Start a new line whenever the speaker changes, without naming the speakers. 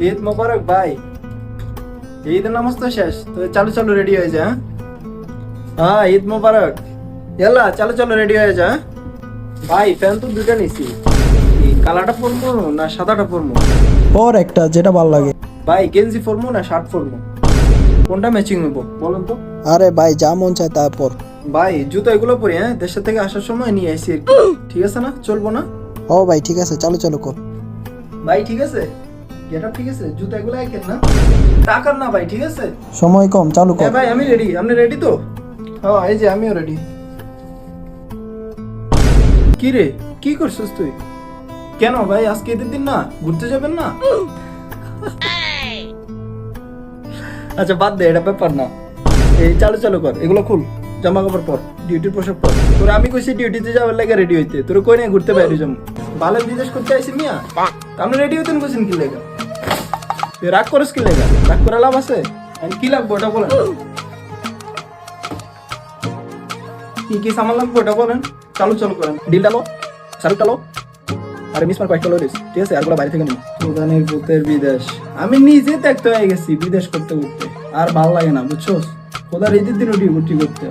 ঈদ মোবারক ভাই। ঈদের নামাজ তো শেষ, তো চালু চালু রেডি হয়ে যা। হ্যাঁ ঈদ মোবারক। এলা চালু চালু রেডি হয়ে যা। ভাই ফ্যান তো দুটা নিছি, এই কালাটা পরবো না সাদাটা পরবো?
পর একটা যেটা ভালো লাগে।
ভাই গেঞ্জি পরবো না শার্ট পরবো, কোনটা ম্যাচিং হবো বলুন তো?
আরে ভাই যা মন চায় তারপর।
ভাই জুতো এগুলো পরি, হ্যাঁ দেশের থেকে আসার সময় নিয়ে আসি আর কি। ঠিক আছে না, চলবো না?
ও ভাই ঠিক আছে, চালু চালু কর।
ভাই ঠিক আছে, গেটআপ ঠিক আছে, জুতো এগুলো একের না, টাকার না ভাই, ঠিক আছে?
সময় কম, চালু কর।
হ্যাঁ ভাই আমি রেডি, আপনি রেডি তো? হ্যাঁ এই যে আমিও রেডি। কি রে, কি করছিস তুই? কেন ভাই আজকে ঈদের দিন না, ঘুরতে যাবেন না? আচ্ছা বাদ দে, এটা ব্যাপার না। এই চালু চালু কর, এগুলো খুল, জামা কাপড় পর, ডিউটির পোশাক পর। তোর আমি কইছি ডিউটিতে যাওয়ার লাগে রেডি হইতে, তোর কই না ঘুরতে বাইরে যাবো। ভালো বিদেশ করতে আইসি মিয়া, আপনি রেডি হইতেন কইছেন কি লেগা? তুই রাগ করিস কি লেগা? রাগ করে লাভ আছে? আমি কি লাগবো ওটা বলেন, কি কি সামান লাগবো ওটা বলেন। চালু চালু করেন, ডিল ডালো, চালু টালো। আরে মিস মার কয়েকটা লরিস, ঠিক আছে? আরগুলো বাইরে থেকে নিন। প্রধানের ভূতের বিদেশ, আমি নিজে ত্যাক্ত হয়ে গেছি বিদেশ করতে করতে, আর ভালো লাগে না বুঝছো? খোদার ঈদের দিনও ডিউটি করতে